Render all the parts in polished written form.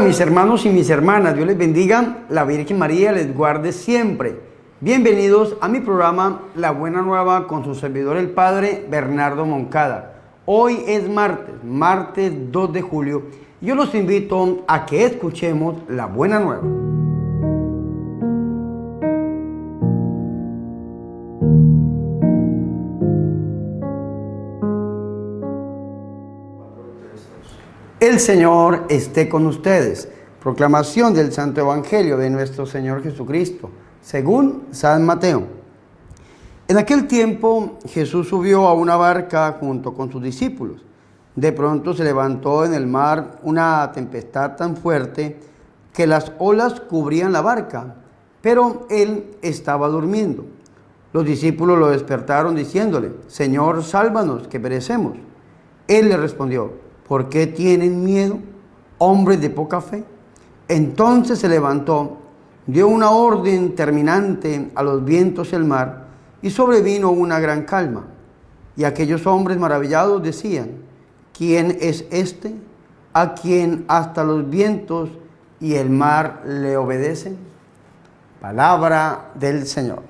mis hermanos y mis hermanas, Dios les bendiga, la Virgen María les guarde siempre. Bienvenidos a mi programa La Buena Nueva con su servidor el Padre Bernardo Moncada. Hoy es martes 2 de julio, y yo los invito a que escuchemos La Buena Nueva. El Señor esté con ustedes. Proclamación del Santo Evangelio de nuestro Señor Jesucristo, según San Mateo. En aquel tiempo Jesús subió a una barca junto con sus discípulos. De pronto se levantó en el mar una tempestad tan fuerte que las olas cubrían la barca, pero él estaba durmiendo. Los discípulos lo despertaron diciéndole: Señor, sálvanos, que perecemos. Él le respondió: ¿por qué tienen miedo, hombres de poca fe? Entonces se levantó, dio una orden terminante a los vientos y al mar, y sobrevino una gran calma. Y aquellos hombres maravillados decían: ¿quién es este, a quien hasta los vientos y el mar le obedecen? Palabra del Señor.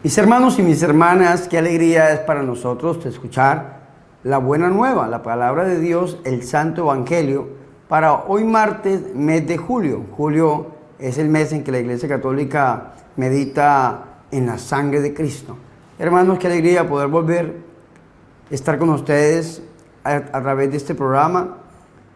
Mis hermanos y mis hermanas, qué alegría es para nosotros escuchar la buena nueva, la palabra de Dios, el Santo Evangelio, para hoy martes, mes de julio. Julio es el mes en que la Iglesia Católica medita en la sangre de Cristo. Hermanos, qué alegría poder volver a estar con ustedes a través de este programa.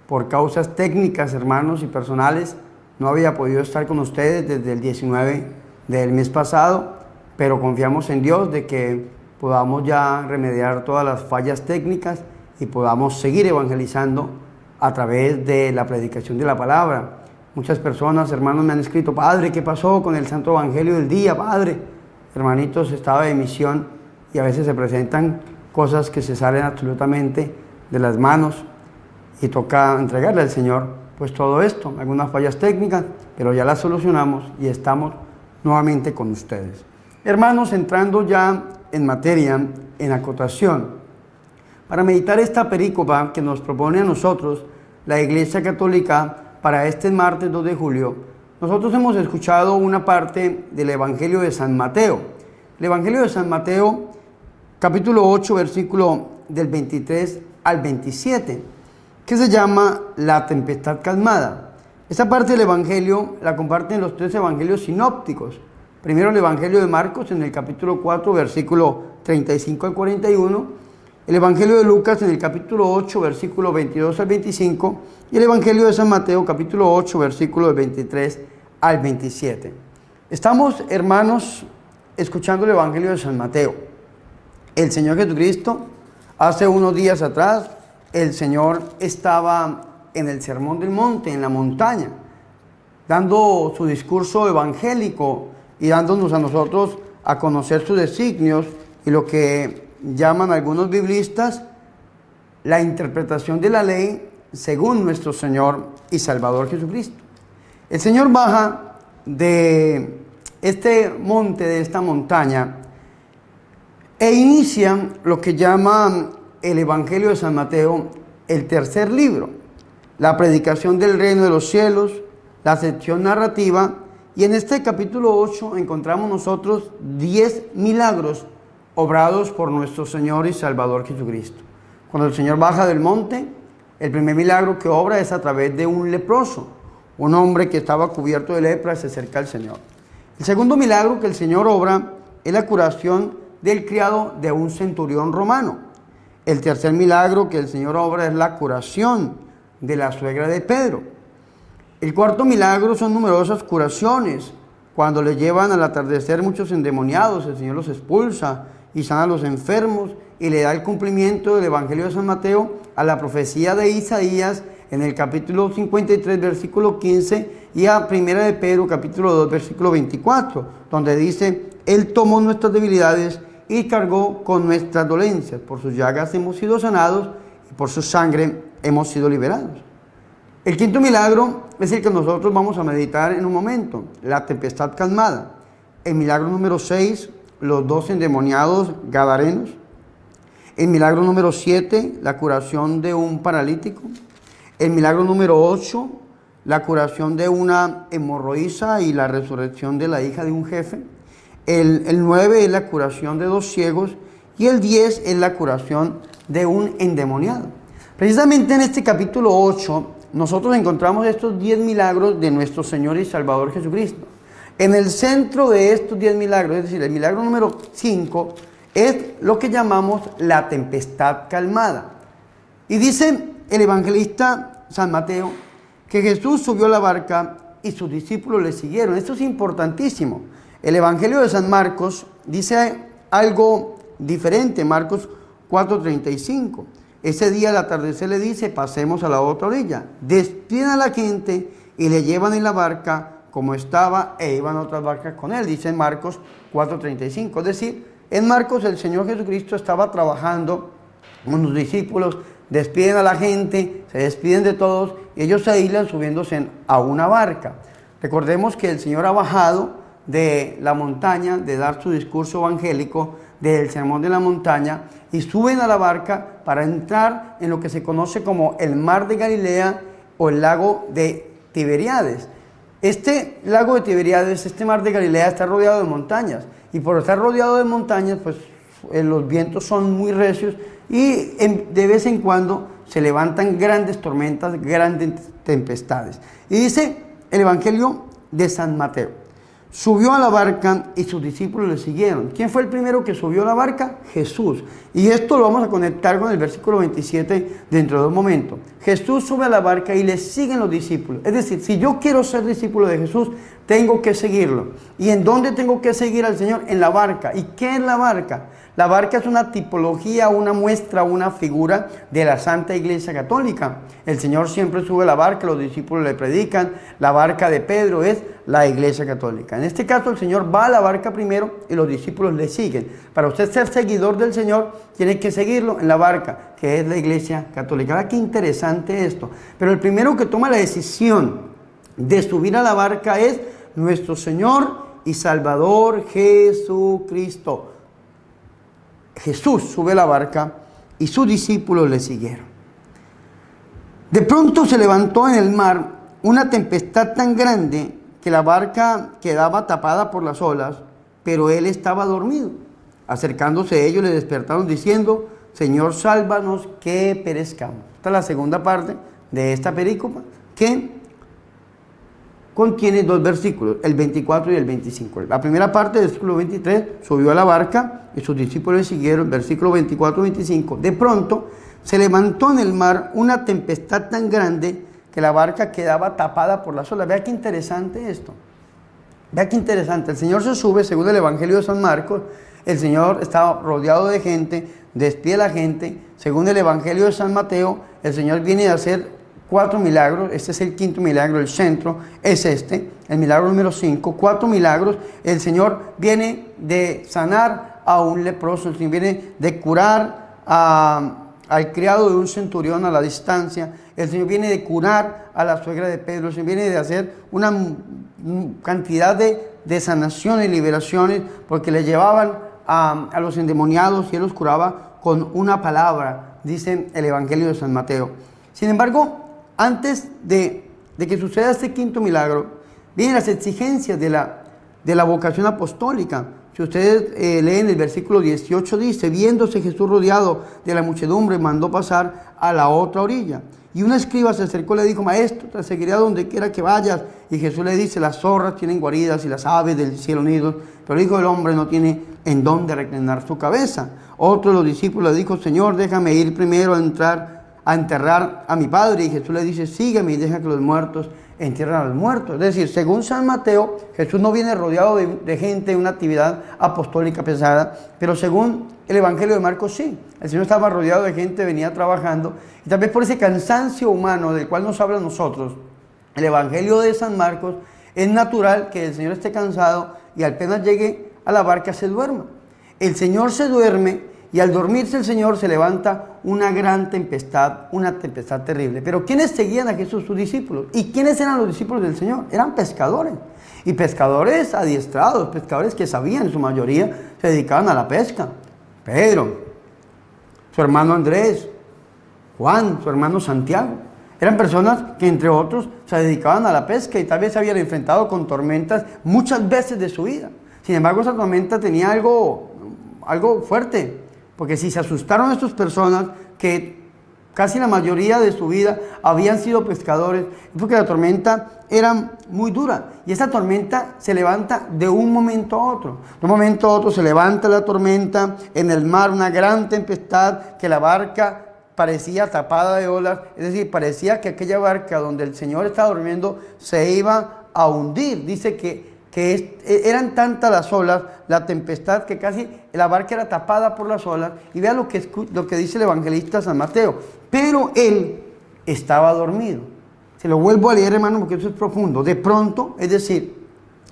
Por causas técnicas, hermanos, y personales, no había podido estar con ustedes desde el 19 del mes pasado, pero confiamos en Dios de que podamos ya remediar todas las fallas técnicas y podamos seguir evangelizando a través de la predicación de la palabra. Muchas personas, hermanos, me han escrito: Padre, ¿qué pasó con el Santo Evangelio del día, Padre? Hermanitos, estaba de misión y a veces se presentan cosas que se salen absolutamente de las manos y toca entregarle al Señor pues todo esto, algunas fallas técnicas, pero ya las solucionamos y estamos nuevamente con ustedes. Hermanos, entrando ya en materia, en acotación, para meditar esta perícopa que nos propone a nosotros la Iglesia Católica para este martes 2 de julio, nosotros hemos escuchado una parte del Evangelio de San Mateo. El Evangelio de San Mateo, capítulo 8, versículo del 23 al 27, que se llama La tempestad calmada. Esta parte del Evangelio la comparten los tres Evangelios sinópticos. Primero el Evangelio de Marcos en el capítulo 4, versículo 35 al 41, el Evangelio de Lucas en el capítulo 8, versículo 22 al 25, y el Evangelio de San Mateo, capítulo 8, versículo del 23 al 27. Estamos, hermanos, escuchando el Evangelio de San Mateo. El Señor Jesucristo, hace unos días atrás, el Señor estaba en el Sermón del Monte, en la montaña, dando su discurso evangélico y dándonos a nosotros a conocer sus designios y lo que llaman algunos biblistas la interpretación de la ley según nuestro Señor y Salvador Jesucristo. El Señor baja de este monte, de esta montaña, e inicia lo que llaman el Evangelio de San Mateo, el tercer libro, la predicación del reino de los cielos, la sección narrativa. Y en este capítulo 8 encontramos nosotros 10 milagros obrados por nuestro Señor y Salvador Jesucristo. Cuando el Señor baja del monte, el primer milagro que obra es a través de un leproso, un hombre que estaba cubierto de lepra, se acerca al Señor. El segundo milagro que el Señor obra es la curación del criado de un centurión romano. El tercer milagro que el Señor obra es la curación de la suegra de Pedro. El cuarto milagro son numerosas curaciones. Cuando le llevan al atardecer muchos endemoniados, el Señor los expulsa y sana a los enfermos y le da el cumplimiento del Evangelio de San Mateo a la profecía de Isaías en el capítulo 53, versículo 15, y a Primera de Pedro, capítulo 2, versículo 24, donde dice: Él tomó nuestras debilidades y cargó con nuestras dolencias. Por sus llagas hemos sido sanados y por su sangre hemos sido liberados. El quinto milagro es el que nosotros vamos a meditar en un momento, la tempestad calmada. El milagro número 6, los 2 endemoniados gadarenos. El milagro número 7, la curación de un paralítico. El milagro número 8, la curación de una hemorroísa y la resurrección de la hija de un jefe. El 9 es la curación de 2 ciegos. Y el 10 es la curación de un endemoniado. Precisamente en este capítulo 8, nosotros encontramos estos 10 milagros de nuestro Señor y Salvador Jesucristo. En el centro de estos 10 milagros, es decir, el milagro número 5, es lo que llamamos la tempestad calmada. Y dice el evangelista San Mateo que Jesús subió a la barca y sus discípulos le siguieron. Esto es importantísimo. El evangelio de San Marcos dice algo diferente, Marcos 4:35. Ese día al atardecer le dice, pasemos a la otra orilla. Despiden a la gente y le llevan en la barca como estaba e iban otras barcas con él, dice en Marcos 4:35. Es decir, en Marcos el Señor Jesucristo estaba trabajando con los discípulos, despiden a la gente, se despiden de todos y ellos se aíslan subiéndose a una barca. Recordemos que el Señor ha bajado de la montaña de dar su discurso evangélico, del sermón de la montaña, y suben a la barca para entrar en lo que se conoce como el mar de Galilea o el lago de Tiberíades. Este lago de Tiberíades, este mar de Galilea está rodeado de montañas, y por estar rodeado de montañas, pues los vientos son muy recios y de vez en cuando se levantan grandes tormentas, grandes tempestades. Y dice el Evangelio de San Mateo: subió a la barca y sus discípulos le siguieron. ¿Quién fue el primero que subió a la barca? Jesús. Y esto lo vamos a conectar con el versículo 27 dentro de un momento. Jesús sube a la barca y le siguen los discípulos. Es decir, si yo quiero ser discípulo de Jesús, tengo que seguirlo. ¿Y en dónde tengo que seguir al Señor? En la barca. ¿Y qué es la barca? La barca es una tipología, una muestra, una figura de la Santa Iglesia Católica. El Señor siempre sube a la barca, los discípulos le predican. La barca de Pedro es la Iglesia Católica. En este caso el Señor va a la barca primero y los discípulos le siguen. Para usted ser seguidor del Señor, tiene que seguirlo en la barca, que es la Iglesia Católica. Ahora, qué interesante esto. Pero el primero que toma la decisión de subir a la barca es nuestro Señor y Salvador Jesucristo. Jesús sube a la barca y sus discípulos le siguieron. De pronto se levantó en el mar una tempestad tan grande que la barca quedaba tapada por las olas, pero él estaba dormido. Acercándose a ellos le despertaron diciendo: Señor, sálvanos que perezcamos. Esta es la segunda parte de esta perícopa, que contiene 2 versículos, el 24 y el 25. La primera parte del versículo 23, subió a la barca y sus discípulos le siguieron. Versículo 24 y 25. De pronto se levantó en el mar una tempestad tan grande que la barca quedaba tapada por las olas. Vea qué interesante esto. Vea qué interesante. El Señor se sube, según el Evangelio de San Marcos. El Señor estaba rodeado de gente, despide a la gente. Según el Evangelio de San Mateo, el Señor viene a hacer 4 milagros. Este es el quinto milagro, el centro es este, el milagro número 5. 4 milagros. El Señor viene de sanar a un leproso, el Señor viene de curar al criado de un centurión a la distancia, el Señor viene de curar a la suegra de Pedro, el Señor viene de hacer una cantidad de sanaciones y liberaciones, porque le llevaban a los endemoniados y Él los curaba con una palabra, dice el Evangelio de San Mateo. Sin embargo, antes de que suceda este quinto milagro, vienen las exigencias de la vocación apostólica. Si ustedes leen el versículo 18, dice: viéndose Jesús rodeado de la muchedumbre, mandó pasar a la otra orilla. Y un escriba se acercó y le dijo: Maestro, te seguiré a donde quiera que vayas. Y Jesús le dice: las zorras tienen guaridas y las aves del cielo nidos, pero el Hijo del Hombre no tiene en dónde reclinar su cabeza. Otro de los discípulos le dijo: Señor, déjame ir primero a enterrar a mi padre. Y Jesús le dice: sígueme y deja que los muertos entierran a los muertos. Es decir, según San Mateo, Jesús no viene rodeado de gente en una actividad apostólica pesada, pero según el Evangelio de Marcos sí. El Señor estaba rodeado de gente, venía trabajando, y tal vez por ese cansancio humano del cual nos habla a nosotros el Evangelio de San Marcos, es natural que el Señor esté cansado y apenas llegue a la barca se duerma. El Señor se duerme, y al dormirse el Señor se levanta una gran tempestad, una tempestad terrible. Pero ¿quiénes seguían a Jesús? Sus discípulos. ¿Y quiénes eran los discípulos del Señor? Eran pescadores. Y pescadores adiestrados, pescadores que sabían, en su mayoría se dedicaban a la pesca. Pedro, su hermano Andrés, Juan, su hermano Santiago. Eran personas que, entre otros, se dedicaban a la pesca y tal vez se habían enfrentado con tormentas muchas veces de su vida. Sin embargo, esa tormenta tenía algo fuerte, porque si se asustaron estas personas que casi la mayoría de su vida habían sido pescadores, es porque la tormenta era muy dura. Y esa tormenta se levanta de un momento a otro. De un momento a otro se levanta la tormenta en el mar, una gran tempestad que la barca parecía tapada de olas, es decir, parecía que aquella barca donde el Señor estaba durmiendo se iba a hundir. Dice que eran tantas las olas, la tempestad, que casi la barca era tapada por las olas. Y vea lo que dice el evangelista San Mateo. Pero él estaba dormido. Se lo vuelvo a leer, hermano, porque eso es profundo. De pronto, es decir,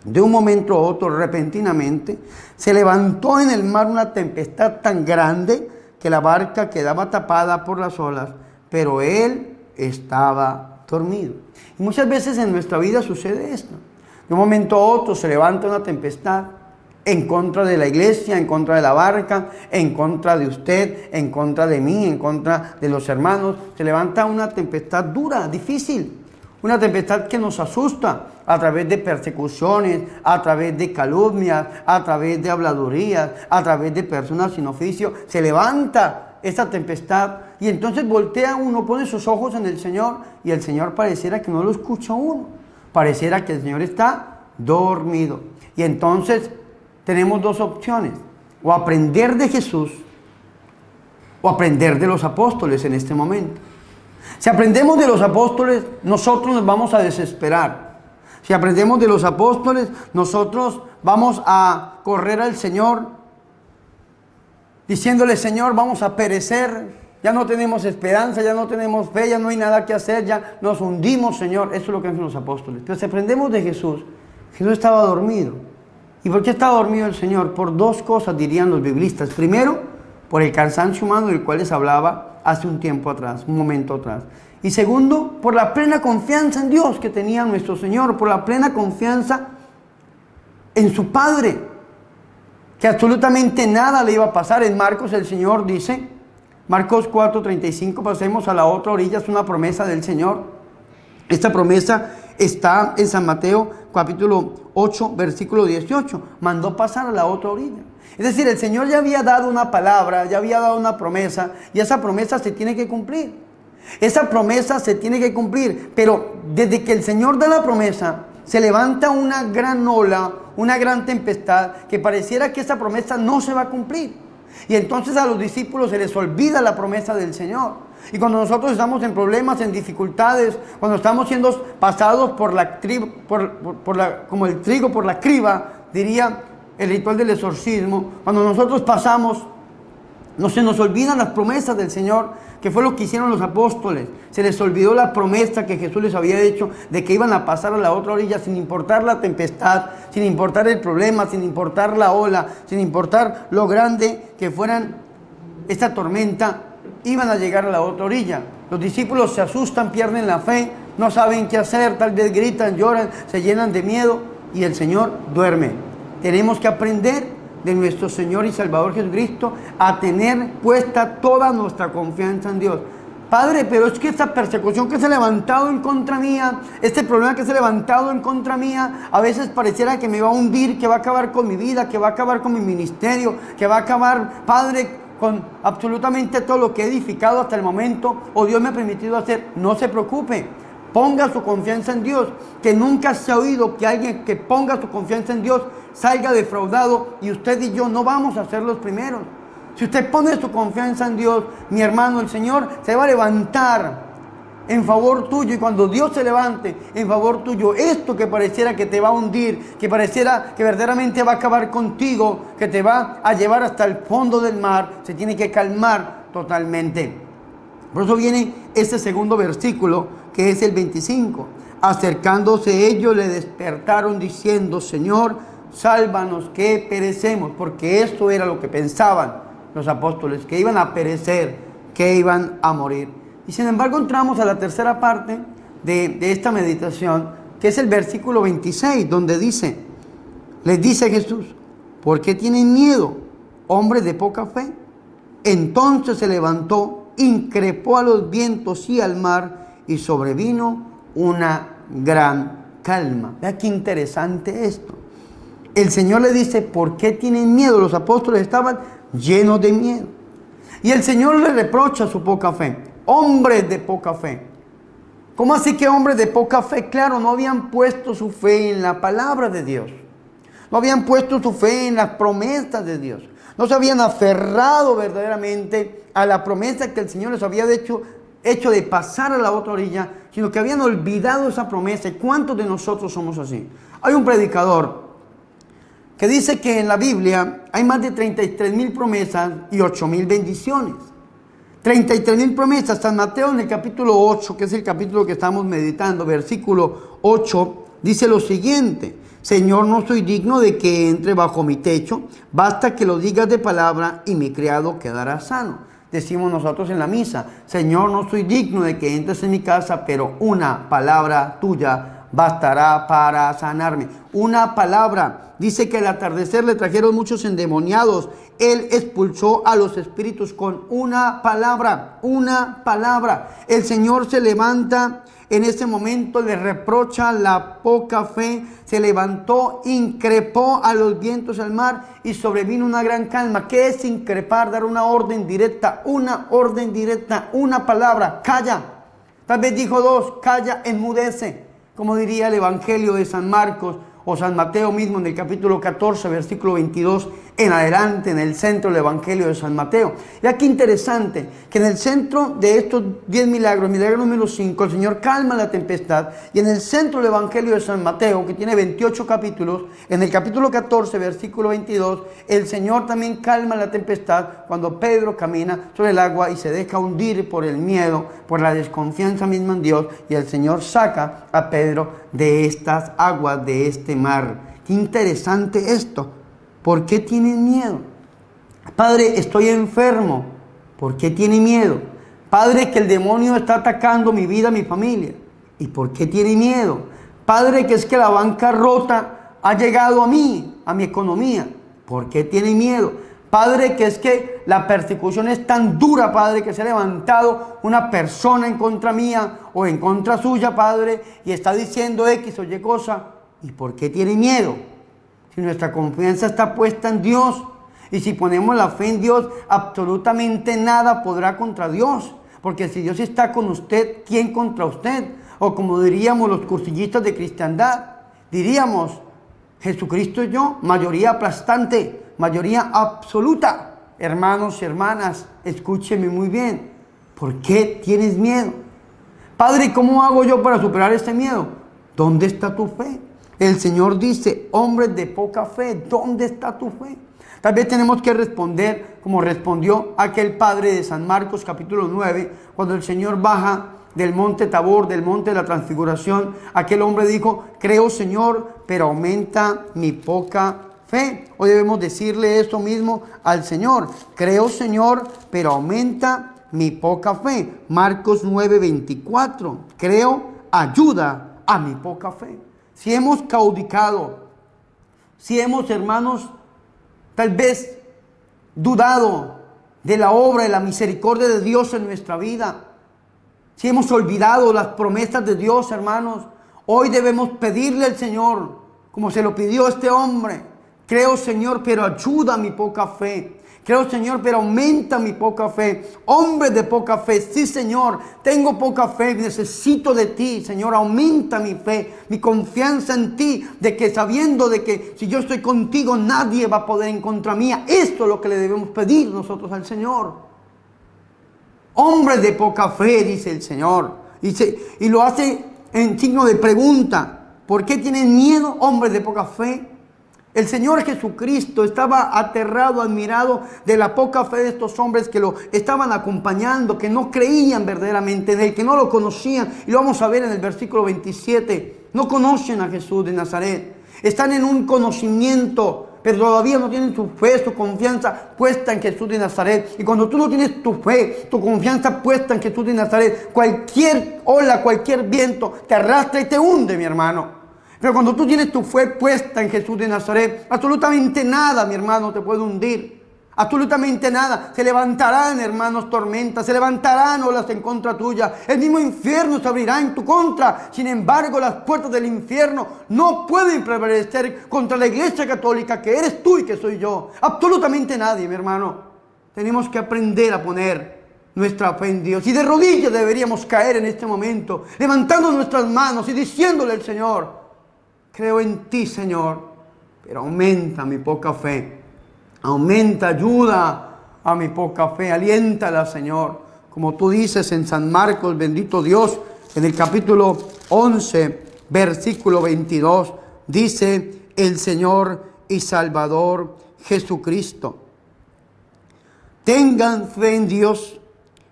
de un momento a otro, repentinamente, se levantó en el mar una tempestad tan grande que la barca quedaba tapada por las olas, pero él estaba dormido. Y muchas veces en nuestra vida sucede esto. De un momento a otro se levanta una tempestad en contra de la iglesia, en contra de la barca, en contra de usted, en contra de mí, en contra de los hermanos. Se levanta una tempestad dura, difícil. Una tempestad que nos asusta a través de persecuciones, a través de calumnias, a través de habladurías, a través de personas sin oficio. Se levanta esa tempestad y entonces voltea uno, pone sus ojos en el Señor y el Señor pareciera que no lo escucha uno. Pareciera que el Señor está dormido. Y entonces tenemos dos opciones: o aprender de Jesús o aprender de los apóstoles en este momento. Si aprendemos de los apóstoles, nosotros nos vamos a desesperar. Si aprendemos de los apóstoles, nosotros vamos a correr al Señor diciéndole: Señor, vamos a perecer, ya no tenemos esperanza, ya no tenemos fe, ya no hay nada que hacer, ya nos hundimos, Señor. Eso es lo que hacen los apóstoles. Pero si aprendemos de Jesús, Jesús estaba dormido. ¿Y por qué estaba dormido el Señor? Por dos cosas, dirían los biblistas. Primero, por el cansancio humano del cual les hablaba hace un tiempo atrás, un momento atrás. Y segundo, por la plena confianza en Dios que tenía nuestro Señor, por la plena confianza en su Padre, que absolutamente nada le iba a pasar. En Marcos el Señor dice, Marcos 4:35, pasemos a la otra orilla, es una promesa del Señor. Esta promesa está en San Mateo capítulo 8, versículo 18. Mandó pasar a la otra orilla. Es decir, el Señor ya había dado una palabra, ya había dado una promesa, y esa promesa se tiene que cumplir. Esa promesa se tiene que cumplir, pero desde que el Señor da la promesa, se levanta una gran ola, una gran tempestad, que pareciera que esa promesa no se va a cumplir. Y entonces a los discípulos se les olvida la promesa del Señor. Y cuando nosotros estamos en problemas, en dificultades, cuando estamos siendo pasados por como el trigo por la criba, diría el ritual del exorcismo, cuando nosotros pasamos, no se nos olvidan las promesas del Señor, que fue lo que hicieron los apóstoles. Se les olvidó la promesa que Jesús les había hecho de que iban a pasar a la otra orilla sin importar la tempestad, sin importar el problema, sin importar la ola, sin importar lo grande que fueran esta tormenta, iban a llegar a la otra orilla. Los discípulos se asustan, pierden la fe, no saben qué hacer, tal vez gritan, lloran, se llenan de miedo y el Señor duerme. Tenemos que aprender de nuestro Señor y Salvador Jesucristo a tener puesta toda nuestra confianza en Dios. Padre, pero es que esta persecución que se ha levantado en contra mía, este problema que se ha levantado en contra mía, a veces pareciera que me va a hundir, que va a acabar con mi vida, que va a acabar con mi ministerio, que va a acabar, Padre, con absolutamente todo lo que he edificado hasta el momento, o Dios me ha permitido hacer. No se preocupe, ponga su confianza en Dios, que nunca se ha oído que alguien que ponga su confianza en Dios salga defraudado, y usted y yo no vamos a ser los primeros. Si usted pone su confianza en Dios, mi hermano, el Señor se va a levantar en favor tuyo, y cuando Dios se levante en favor tuyo, esto que pareciera que te va a hundir, que pareciera que verdaderamente va a acabar contigo, que te va a llevar hasta el fondo del mar, se tiene que calmar totalmente. Por eso viene este segundo versículo, que es el 25. Acercándose ellos le despertaron diciendo: Señor, sálvanos que perecemos. Porque esto era lo que pensaban los apóstoles, que iban a perecer, que iban a morir. Y sin embargo entramos a la tercera parte de esta meditación, que es el versículo 26, donde dice, les dice Jesús, ¿por qué tienen miedo, hombres de poca fe? Entonces se levantó, increpó a los vientos y al mar, y sobrevino una gran calma. Vea qué interesante esto. El Señor le dice, ¿por qué tienen miedo? Los apóstoles estaban llenos de miedo. Y el Señor le reprocha su poca fe. Hombres de poca fe. ¿Cómo así que hombres de poca fe? Claro, no habían puesto su fe en la palabra de Dios. No habían puesto su fe en las promesas de Dios. No se habían aferrado verdaderamente a la promesa que el Señor les había hecho de pasar a la otra orilla, sino que habían olvidado esa promesa. ¿Y cuántos de nosotros somos así? Hay un predicador que dice que en la Biblia hay más de 33,000 promesas y 8,000 bendiciones. 33,000 promesas. San Mateo en el capítulo 8, que es el capítulo que estamos meditando, versículo 8, dice lo siguiente: Señor, no soy digno de que entre bajo mi techo, basta que lo digas de palabra y mi criado quedará sano. Decimos nosotros en la misa, Señor, no soy digno de que entres en mi casa, pero una palabra tuya bastará para sanarme. Una palabra. Dice que al atardecer le trajeron muchos endemoniados. Él expulsó a los espíritus con una palabra. Una palabra. El Señor se levanta en ese momento, le reprocha la poca fe. Se levantó, increpó a los vientos al mar y sobrevino una gran calma. ¿Qué es increpar? Dar una orden directa. Una orden directa. Una palabra. Calla. Tal vez dijo dos. Calla, enmudece. Como diría el Evangelio de San Marcos o San Mateo mismo en el capítulo 14, versículo 22 en adelante, en el centro del Evangelio de San Mateo. Y aquí interesante, que en el centro de estos 10 milagros, milagro número 5, el Señor calma la tempestad, y en el centro del Evangelio de San Mateo, que tiene 28 capítulos, en el capítulo 14, versículo 22, el Señor también calma la tempestad cuando Pedro camina sobre el agua y se deja hundir por el miedo, por la desconfianza misma en Dios, y el Señor saca a Pedro de estas aguas, de este mar. Qué interesante esto. ¿Por qué tienen miedo? Padre, estoy enfermo. ¿Por qué tiene miedo? Padre, que el demonio está atacando mi vida, mi familia. ¿Y por qué tiene miedo? Padre, que es que la bancarrota ha llegado a mí, a mi economía. ¿Por qué tiene miedo? Padre, que es que la persecución es tan dura, Padre, que se ha levantado una persona en contra mía o en contra suya, Padre, y está diciendo X o Y cosa. ¿Y por qué tiene miedo? Si nuestra confianza está puesta en Dios, y si ponemos la fe en Dios, absolutamente nada podrá contra Dios. Porque si Dios está con usted, ¿quién contra usted? O como diríamos los cursillistas de cristiandad, diríamos, Jesucristo y yo, mayoría aplastante, mayoría absoluta. Hermanos y hermanas, escúcheme muy bien. ¿Por qué tienes miedo? Padre, ¿cómo hago yo para superar este miedo? ¿Dónde está tu fe? El Señor dice, hombres de poca fe, ¿dónde está tu fe? Tal vez tenemos que responder como respondió aquel padre de San Marcos capítulo 9, cuando el Señor baja del monte Tabor, del monte de la transfiguración. Aquel hombre dijo, creo Señor, pero aumenta mi poca fe. Hoy debemos decirle esto mismo al Señor. Creo Señor, pero aumenta mi poca fe. Marcos 9:24. Creo, ayuda a mi poca fe. Si hemos caudicado, si hemos, hermanos, tal vez dudado de la obra, de la misericordia de Dios en nuestra vida, si hemos olvidado las promesas de Dios, hermanos, hoy debemos pedirle al Señor, como se lo pidió este hombre. Creo, Señor, pero ayuda a mi poca fe. Creo, Señor, pero aumenta mi poca fe. Hombre de poca fe, sí, Señor, tengo poca fe, necesito de ti, Señor, aumenta mi fe, mi confianza en ti, de que sabiendo de que si yo estoy contigo, nadie va a poder en contra mía. Esto es lo que le debemos pedir nosotros al Señor. Hombre de poca fe, dice el Señor, y lo hace en signo de pregunta. ¿Por qué tienen miedo, hombres de poca fe? El Señor Jesucristo estaba aterrado, admirado de la poca fe de estos hombres que lo estaban acompañando, que no creían verdaderamente en Él, que no lo conocían. Y lo vamos a ver en el versículo 27. No conocen a Jesús de Nazaret. Están en un conocimiento pero todavía no tienen su fe, su confianza puesta en Jesús de Nazaret. Y cuando tú no tienes tu fe, tu confianza puesta en Jesús de Nazaret, cualquier ola, cualquier viento te arrastra y te hunde, mi hermano. Pero cuando tú tienes tu fe puesta en Jesús de Nazaret, absolutamente nada, mi hermano, te puede hundir. Absolutamente nada. Se levantarán, hermanos, tormentas, se levantarán olas en contra tuya. El mismo infierno se abrirá en tu contra. Sin embargo, las puertas del infierno no pueden prevalecer contra la Iglesia Católica, que eres tú y que soy yo. Absolutamente nadie, mi hermano. Tenemos que aprender a poner nuestra fe en Dios. Y de rodillas deberíamos caer en este momento, levantando nuestras manos y diciéndole al Señor: creo en ti, Señor, pero aumenta mi poca fe. Aumenta, ayuda a mi poca fe, aliéntala, Señor. Como tú dices en San Marcos, bendito Dios, en el capítulo 11, versículo 22, dice el Señor y Salvador Jesucristo: tengan fe en Dios.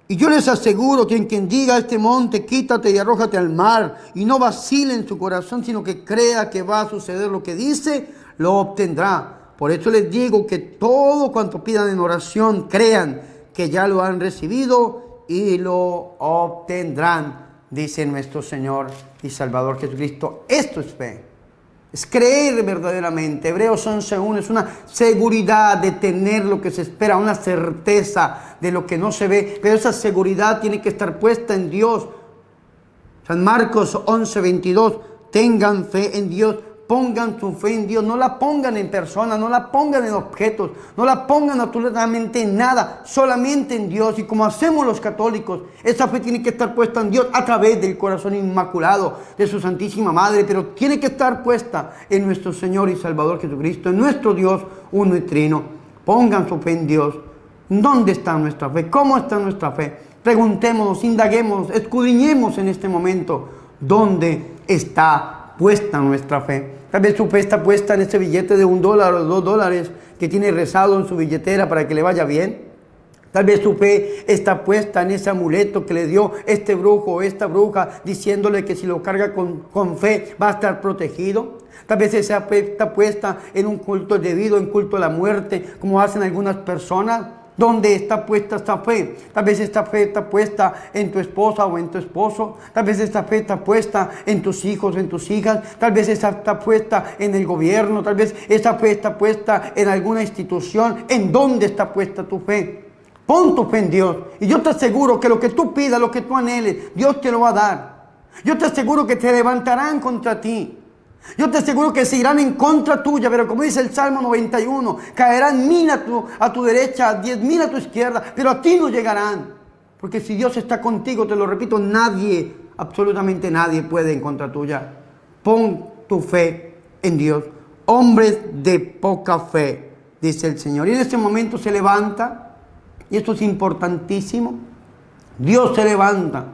Y yo les aseguro que quien diga a este monte, quítate y arrójate al mar, y no vacile en su corazón, sino que crea que va a suceder lo que dice, lo obtendrá. Por eso les digo que todo cuanto pidan en oración, crean que ya lo han recibido y lo obtendrán, dice nuestro Señor y Salvador Jesucristo. Esto es fe, es creer verdaderamente. Hebreos 11:1 es una seguridad de tener lo que se espera, una certeza de lo que no se ve, pero esa seguridad tiene que estar puesta en Dios. San Marcos 11:22, tengan fe en Dios. Pongan su fe en Dios, no la pongan en personas, no la pongan en objetos, no la pongan absolutamente en nada, solamente en Dios. Y como hacemos los católicos, esa fe tiene que estar puesta en Dios a través del corazón inmaculado de su Santísima Madre, pero tiene que estar puesta en nuestro Señor y Salvador Jesucristo, en nuestro Dios uno y trino. Pongan su fe en Dios. ¿Dónde está nuestra fe? ¿Cómo está nuestra fe? Preguntémonos, indaguemos, escudriñemos en este momento dónde está puesta nuestra fe. Tal vez su fe está puesta en ese billete de $1 o $2 que tiene rezado en su billetera para que le vaya bien. Tal vez su fe está puesta en ese amuleto que le dio este brujo o esta bruja, diciéndole que si lo carga con fe va a estar protegido. Tal vez esa fe está puesta en un culto debido, en culto a la muerte, como hacen algunas personas. ¿Dónde está puesta esta fe? Tal vez esta fe está puesta en tu esposa o en tu esposo. Tal vez esta fe está puesta en tus hijos, en tus hijas. Tal vez esta está puesta en el gobierno. Tal vez esta fe está puesta en alguna institución. ¿En dónde está puesta tu fe? Pon tu fe en Dios. Y yo te aseguro que lo que tú pidas, lo que tú anheles, Dios te lo va a dar. Yo te aseguro que te levantarán contra ti. Yo te aseguro que se irán en contra tuya, pero como dice el Salmo 91, caerán 1000 a tu derecha, 10,000 a tu izquierda, pero a ti no llegarán. Porque si Dios está contigo, te lo repito, nadie, absolutamente nadie puede en contra tuya. Pon tu fe en Dios. Hombres de poca fe, dice el Señor. Y en este momento se levanta, y esto es importantísimo, Dios se levanta.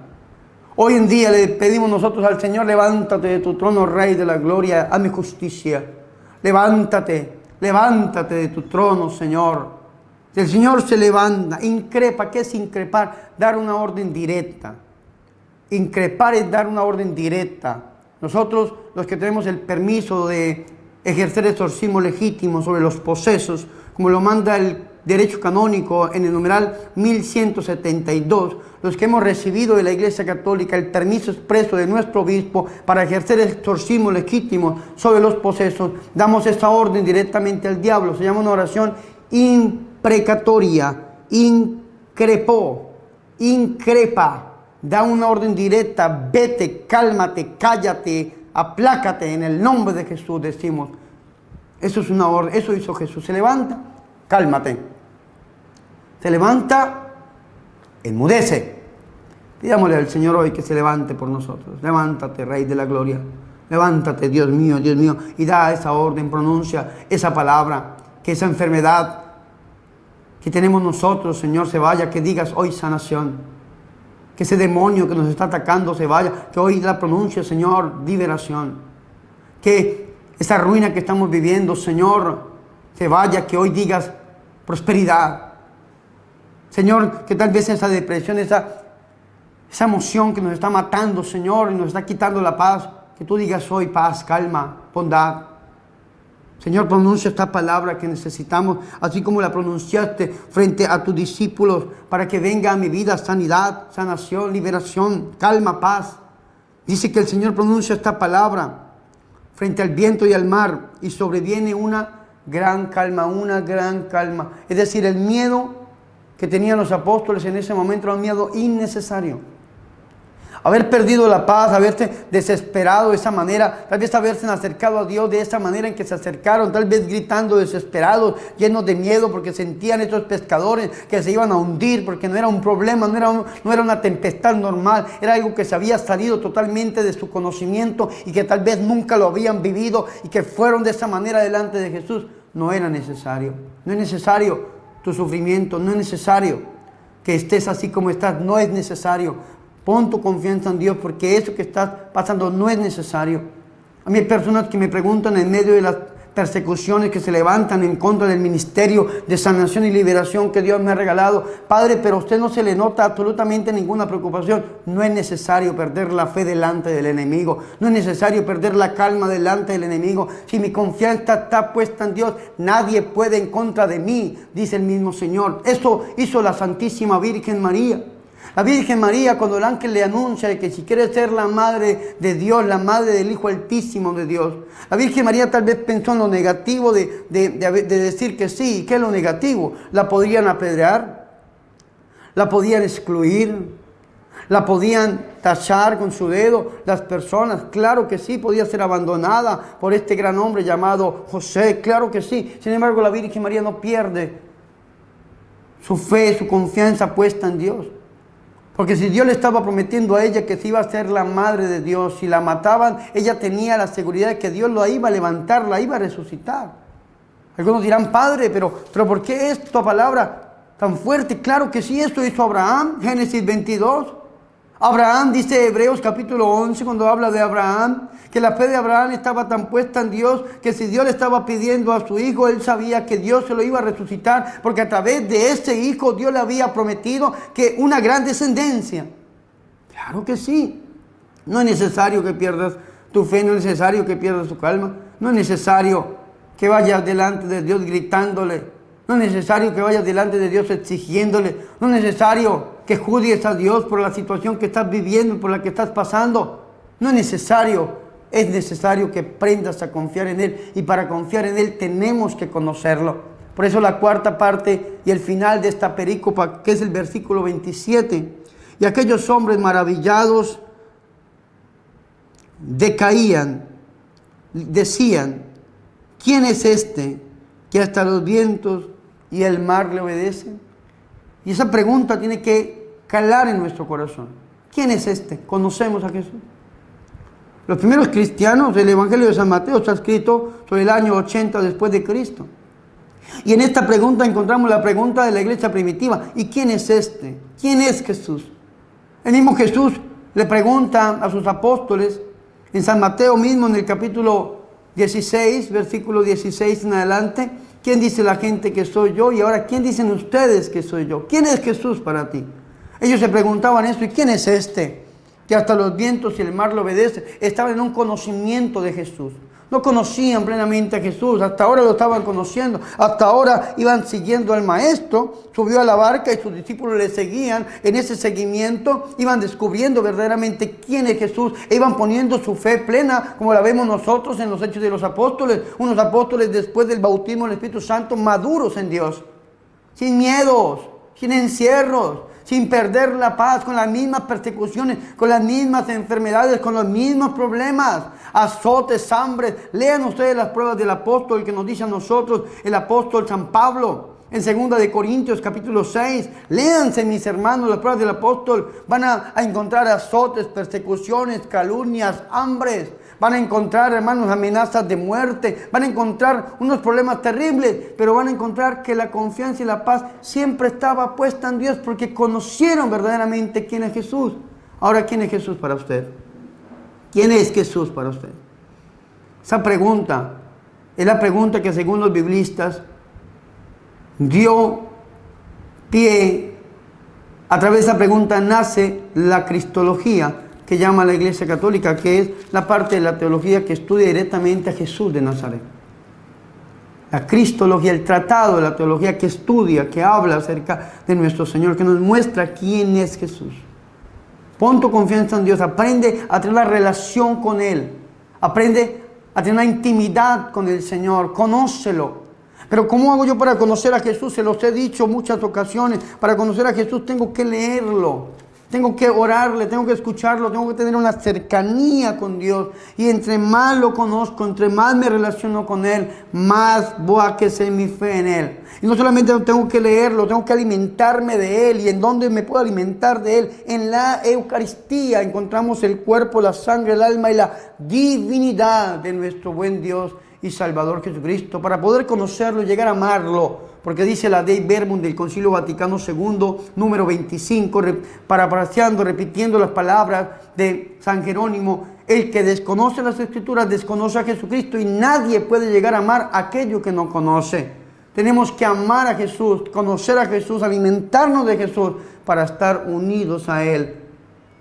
Hoy en día le pedimos nosotros al Señor: levántate de tu trono, Rey de la gloria, hazme justicia. Levántate, levántate de tu trono, Señor. El Señor se levanta, increpa. ¿Qué es increpar? Dar una orden directa. Increpar es dar una orden directa. Nosotros, los que tenemos el permiso de ejercer exorcismo legítimo sobre los posesos, como lo manda el derecho canónico en el numeral 1172, los que hemos recibido de la Iglesia Católica el permiso expreso de nuestro obispo para ejercer el exorcismo legítimo sobre los posesos, damos esa orden directamente al diablo. Se llama una oración imprecatoria, increpó, increpa, da una orden directa: vete, cálmate, cállate, aplácate en el nombre de Jesús, decimos. Eso es una orden, eso hizo Jesús. Se levanta, cálmate. Se levanta, enmudece. Pidámosle al Señor hoy que se levante por nosotros. Levántate, Rey de la gloria. Levántate, Dios mío, y da esa orden, pronuncia esa palabra, que esa enfermedad que tenemos nosotros, Señor, se vaya, que digas hoy sanación. Que ese demonio que nos está atacando se vaya, que hoy la pronuncie, Señor, liberación. Que esa ruina que estamos viviendo, Señor, se vaya, que hoy digas prosperidad. Señor, que tal vez esa depresión, esa emoción que nos está matando, Señor, y nos está quitando la paz, que tú digas hoy paz, calma, bondad. Señor, pronuncia esta palabra que necesitamos, así como la pronunciaste frente a tus discípulos, para que venga a mi vida sanidad, sanación, liberación, calma, paz. Dice que el Señor pronuncia esta palabra frente al viento y al mar, y sobreviene una gran calma, una gran calma. Es decir, el miedo que tenían los apóstoles en ese momento era un miedo innecesario. Haber perdido la paz, haberse desesperado de esa manera, tal vez haberse acercado a Dios de esa manera en que se acercaron, tal vez gritando desesperados, llenos de miedo porque sentían estos pescadores que se iban a hundir, porque no era un problema, no era una tempestad normal, era algo que se había salido totalmente de su conocimiento y que tal vez nunca lo habían vivido y que fueron de esa manera delante de Jesús. No era necesario, no es necesario tu sufrimiento, no es necesario que estés así como estás, no es necesario. Pon tu confianza en Dios, porque eso que estás pasando no es necesario. A mí hay personas que me preguntan en medio de las persecuciones que se levantan en contra del ministerio de sanación y liberación que Dios me ha regalado. Padre, pero a usted no se le nota absolutamente ninguna preocupación. No es necesario perder la fe delante del enemigo. No es necesario perder la calma delante del enemigo. Si mi confianza está puesta en Dios, nadie puede en contra de mí, dice el mismo Señor. Eso hizo la Santísima Virgen María. La Virgen María, cuando el ángel le anuncia que si quiere ser la madre de Dios, la madre del Hijo Altísimo de Dios, la Virgen María tal vez pensó en lo negativo de decir que sí. ¿Qué es lo negativo? La podían apedrear, la podían excluir, la podían tachar con su dedo las personas. Claro que sí, podía ser abandonada por este gran hombre llamado José. Claro que sí. Sin embargo, la Virgen María no pierde su fe, su confianza puesta en Dios. Porque si Dios le estaba prometiendo a ella que se iba a ser la madre de Dios, si la mataban, ella tenía la seguridad de que Dios la iba a levantar, la iba a resucitar. Algunos dirán, Padre, pero ¿por qué esta palabra tan fuerte? Claro que sí, esto hizo Abraham, Génesis 22. Abraham, dice Hebreos capítulo 11, cuando habla de Abraham, que la fe de Abraham estaba tan puesta en Dios, que si Dios le estaba pidiendo a su hijo, él sabía que Dios se lo iba a resucitar, porque a través de ese hijo Dios le había prometido que una gran descendencia. Claro que sí. No es necesario que pierdas tu fe, no es necesario que pierdas tu calma, no es necesario que vayas delante de Dios gritándole, no es necesario que vayas delante de Dios exigiéndole, no es necesario que juzgues a Dios por la situación que estás viviendo, por la que estás pasando. No es necesario que aprendas a confiar en Él, y para confiar en Él tenemos que conocerlo. Por eso la cuarta parte y el final de esta perícopa, que es el versículo 27, y aquellos hombres maravillados decían, ¿quién es este que hasta los vientos y el mar le obedecen? Y esa pregunta tiene que calar en nuestro corazón. ¿Quién es este? ¿Conocemos a Jesús? Los primeros cristianos, el Evangelio de San Mateo está escrito sobre el año 80 después de Cristo. Y en esta pregunta encontramos la pregunta de la iglesia primitiva. ¿Y quién es este? ¿Quién es Jesús? El mismo Jesús le pregunta a sus apóstoles en San Mateo mismo, en el capítulo 16, versículo 16 en adelante. ¿Quién dice la gente que soy yo? Y ahora, ¿quién dicen ustedes que soy yo? ¿Quién es Jesús para ti? Ellos se preguntaban esto. ¿Y quién es este que hasta los vientos y el mar le obedecen? Estaban en un conocimiento de Jesús. No conocían plenamente a Jesús. Hasta ahora lo estaban conociendo. Hasta ahora iban siguiendo al Maestro. Subió a la barca y sus discípulos le seguían. En ese seguimiento iban descubriendo verdaderamente quién es Jesús. E iban poniendo su fe plena, como la vemos nosotros en los Hechos de los Apóstoles. Unos apóstoles después del bautismo del Espíritu Santo, maduros en Dios. Sin miedos, sin encierros, sin perder la paz, con las mismas persecuciones, con las mismas enfermedades, con los mismos problemas, azotes, hambres. Lean ustedes las pruebas del apóstol que nos dice a nosotros el apóstol San Pablo en 2 de Corintios capítulo 6. Léanse, mis hermanos, las pruebas del apóstol. Van a encontrar azotes, persecuciones, calumnias, hambres. Van a encontrar, hermanos, amenazas de muerte. Van a encontrar unos problemas terribles. Pero van a encontrar que la confianza y la paz siempre estaba puesta en Dios, porque conocieron verdaderamente quién es Jesús. Ahora, ¿quién es Jesús para usted? ¿Quién es Jesús para usted? Esa pregunta es la pregunta que, según los biblistas, dio pie. A través de esa pregunta nace la cristología, que llama la Iglesia Católica, que es la parte de la teología que estudia directamente a Jesús de Nazaret. la cristología, el tratado de la teología que estudia, que habla acerca de nuestro Señor, que nos muestra quién es Jesús. Pon tu confianza en Dios, aprende a tener la relación con Él, aprende a tener una intimidad con el Señor, conócelo. Pero ¿cómo hago yo para conocer a Jesús? Se los he dicho muchas ocasiones, para conocer a Jesús tengo que leerlo, tengo que orarle, tengo que escucharlo, tengo que tener una cercanía con Dios. Y entre más lo conozco, entre más me relaciono con Él, más voy a crecer mi fe en Él. Y no solamente tengo que leerlo, tengo que alimentarme de Él. ¿Y en dónde me puedo alimentar de Él? En la Eucaristía encontramos el cuerpo, la sangre, el alma y la divinidad de nuestro buen Dios y Salvador Jesucristo, para poder conocerlo y llegar a amarlo. Porque dice la Dei Verbum del Concilio Vaticano II, número 25, parafraseando, repitiendo las palabras de San Jerónimo: el que desconoce las Escrituras desconoce a Jesucristo, y nadie puede llegar a amar aquello que no conoce. Tenemos que amar a Jesús, conocer a Jesús, alimentarnos de Jesús para estar unidos a Él.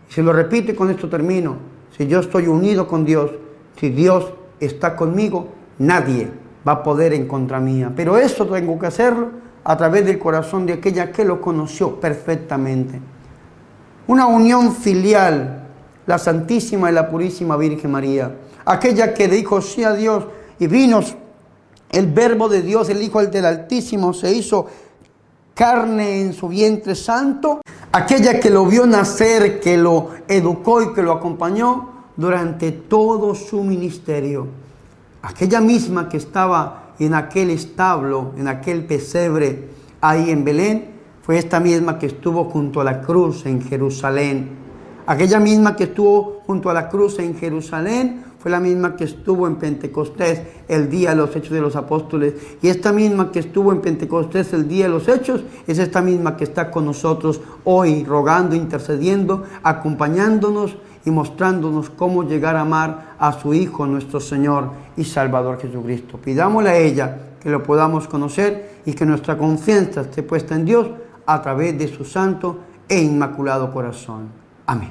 Se lo repito y con esto termino: si yo estoy unido con Dios, si Dios está conmigo, nadie va a poder en contra mía. Pero eso tengo que hacerlo a través del corazón de aquella que lo conoció perfectamente. Una unión filial, la Santísima y la Purísima Virgen María, aquella que dijo sí a Dios y vino el Verbo de Dios, el Hijo del Altísimo, se hizo carne en su vientre santo, aquella que lo vio nacer, que lo educó y que lo acompañó durante todo su ministerio. Aquella misma que estaba en aquel establo, en aquel pesebre ahí en Belén, fue esta misma que estuvo junto a la cruz en Jerusalén. Aquella misma que estuvo junto a la cruz en Jerusalén fue la misma que estuvo en Pentecostés el día de los Hechos de los Apóstoles. Y esta misma que estuvo en Pentecostés el día de los Hechos es esta misma que está con nosotros hoy, rogando, intercediendo, acompañándonos y mostrándonos cómo llegar a amar a su Hijo, nuestro Señor y Salvador Jesucristo. Pidámosle a ella que lo podamos conocer y que nuestra confianza esté puesta en Dios a través de su santo e inmaculado corazón. Amén.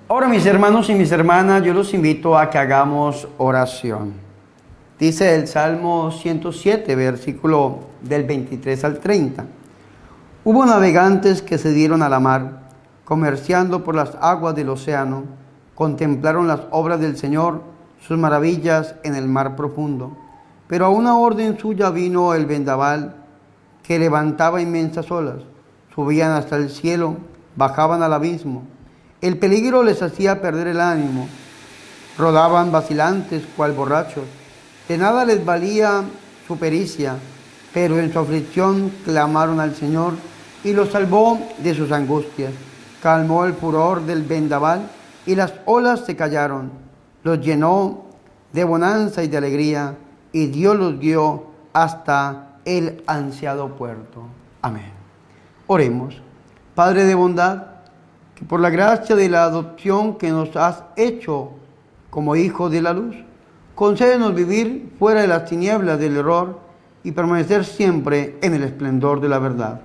Ahora, mis hermanos y mis hermanas, yo los invito a que hagamos oración. Dice el Salmo 107, versículo del 23 al 30. Hubo navegantes que se dieron a la mar, comerciando por las aguas del océano, contemplaron las obras del Señor, sus maravillas en el mar profundo. Pero a una orden suya vino el vendaval, que levantaba inmensas olas, subían hasta el cielo, bajaban al abismo. El peligro les hacía perder el ánimo, rodaban vacilantes cual borrachos. De nada les valía su pericia, pero en su aflicción clamaron al Señor y los salvó de sus angustias. Calmó el furor del vendaval y las olas se callaron. Los llenó de bonanza y de alegría, y Dios los guió hasta el ansiado puerto. Amén. Oremos. Padre de bondad, que por la gracia de la adopción que nos has hecho como hijos de la luz, concédenos vivir fuera de las tinieblas del error y permanecer siempre en el esplendor de la verdad.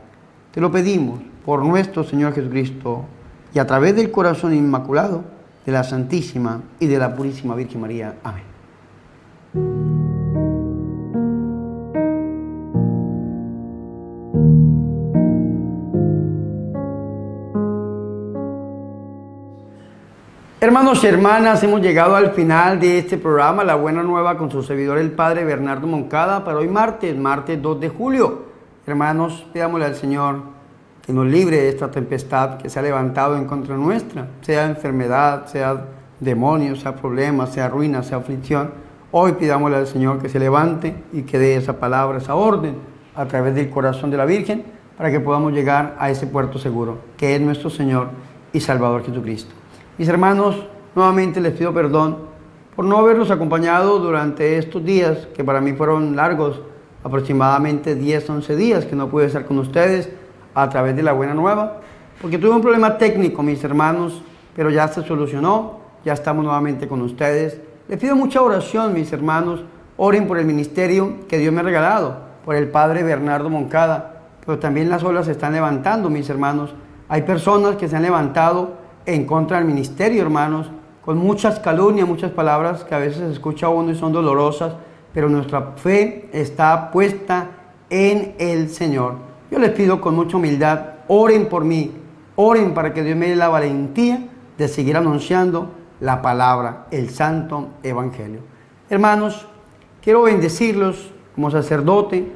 Te lo pedimos por nuestro Señor Jesucristo y a través del corazón inmaculado de la Santísima y de la Purísima Virgen María. Amén. Hermanos y hermanas, hemos llegado al final de este programa, La Buena Nueva, con su servidor el Padre Bernardo Moncada, para hoy martes 2 de julio. Hermanos, pidámosle al Señor que nos libre de esta tempestad que se ha levantado en contra nuestra, sea enfermedad, sea demonios, sea problemas, sea ruina, sea aflicción. Hoy pidámosle al Señor que se levante y que dé esa palabra, esa orden, a través del corazón de la Virgen, para que podamos llegar a ese puerto seguro, que es nuestro Señor y Salvador Jesucristo. Mis hermanos, nuevamente les pido perdón por no haberlos acompañado durante estos días, que para mí fueron largos, aproximadamente 10, 11 días que no pude estar con ustedes a través de La Buena Nueva, porque tuve un problema técnico, mis hermanos, pero ya se solucionó, ya estamos nuevamente con ustedes. Les pido mucha oración, mis hermanos, oren por el ministerio que Dios me ha regalado, por el Padre Bernardo Moncada, pero también las olas se están levantando, mis hermanos. Hay personas que se han levantado en contra del ministerio, hermanos, con muchas calumnias, muchas palabras que a veces se escucha a uno y son dolorosas, pero nuestra fe está puesta en el Señor. Yo les pido con mucha humildad, oren por mí, oren para que Dios me dé la valentía de seguir anunciando la palabra, el santo evangelio. Hermanos, quiero bendecirlos como sacerdote,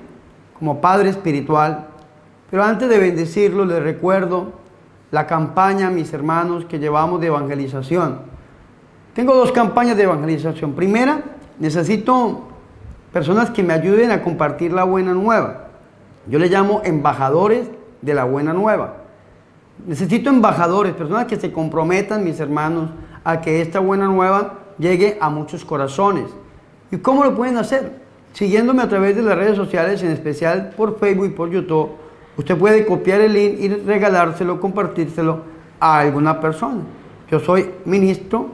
como padre espiritual, pero antes de bendecirlos les recuerdo la campaña, mis hermanos, que llevamos de evangelización. Tengo dos campañas de evangelización. Primera, necesito personas que me ayuden a compartir la buena nueva. Yo le llamo embajadores de la buena nueva. Necesito embajadores, personas que se comprometan, mis hermanos, a que esta buena nueva llegue a muchos corazones. ¿Y cómo lo pueden hacer? Siguiéndome a través de las redes sociales, en especial por Facebook y por YouTube. Usted puede copiar el link y regalárselo, compartírselo a alguna persona. Yo soy ministro,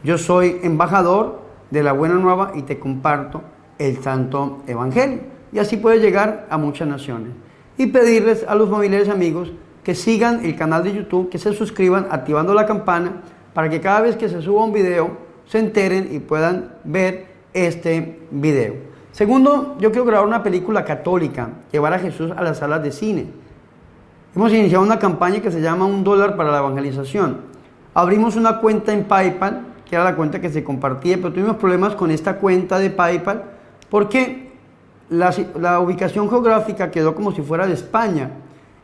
yo soy embajador de la buena nueva y te comparto el santo evangelio. Y así puede llegar a muchas naciones. Y pedirles a los familiares amigos que sigan el canal de YouTube, que se suscriban activando la campana para que cada vez que se suba un video se enteren y puedan ver este video. Segundo, yo quiero grabar una película católica, llevar a Jesús a las salas de cine. Hemos iniciado una campaña que se llama $1 para la evangelización. Abrimos una cuenta en PayPal, que era la cuenta que se compartía, pero tuvimos problemas con esta cuenta de PayPal porque la ubicación geográfica quedó como si fuera de España.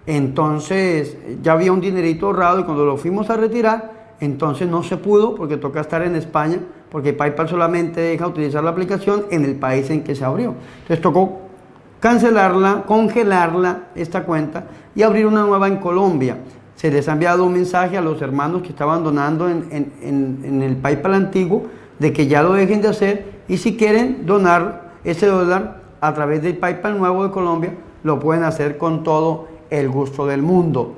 Entonces ya había un dinerito ahorrado y cuando lo fuimos a retirar, entonces no se pudo porque toca estar en España, porque PayPal solamente deja utilizar la aplicación en el país en que se abrió. Entonces tocó cancelarla, congelarla, esta cuenta, y abrir una nueva en Colombia. Se les ha enviado un mensaje a los hermanos que estaban donando en el PayPal antiguo, de que ya lo dejen de hacer, y si quieren donar ese dólar a través del PayPal nuevo de Colombia, lo pueden hacer con todo el gusto del mundo.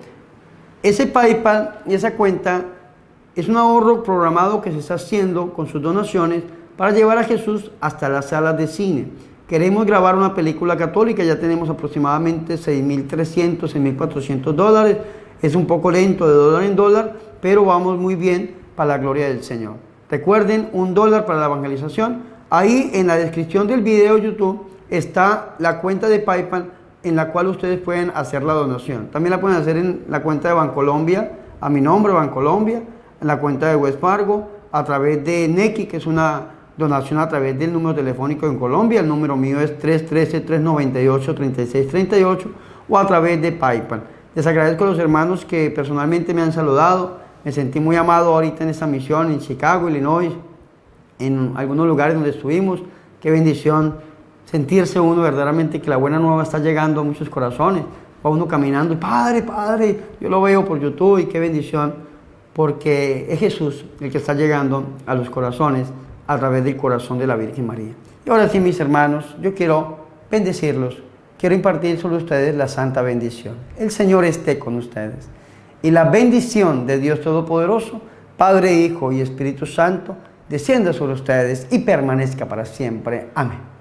Ese PayPal y esa cuenta es un ahorro programado que se está haciendo con sus donaciones para llevar a Jesús hasta las salas de cine. Queremos grabar una película católica, ya tenemos aproximadamente $6.300, $6.400. Es un poco lento de dólar en dólar, pero vamos muy bien para la gloria del Señor. Recuerden, $1 para la evangelización. Ahí en la descripción del video YouTube está la cuenta de PayPal en la cual ustedes pueden hacer la donación. También la pueden hacer en la cuenta de Bancolombia, a mi nombre, Bancolombia, en la cuenta de West Fargo, a través de Nequi, que es una donación a través del número telefónico en Colombia. El número mío es 313-398-3638, o a través de PayPal. Les agradezco a los hermanos que personalmente me han saludado. Me sentí muy amado ahorita en esta misión en Chicago, Illinois, en algunos lugares donde estuvimos. Qué bendición sentirse uno verdaderamente que la buena nueva está llegando a muchos corazones. Va uno caminando y Padre, Padre, yo lo veo por YouTube y qué bendición, porque es Jesús el que está llegando a los corazones a través del corazón de la Virgen María. Y ahora sí, mis hermanos, yo quiero bendecirlos, quiero impartir sobre ustedes la santa bendición. El Señor esté con ustedes. Y la bendición de Dios Todopoderoso, Padre, Hijo y Espíritu Santo, descienda sobre ustedes y permanezca para siempre. Amén.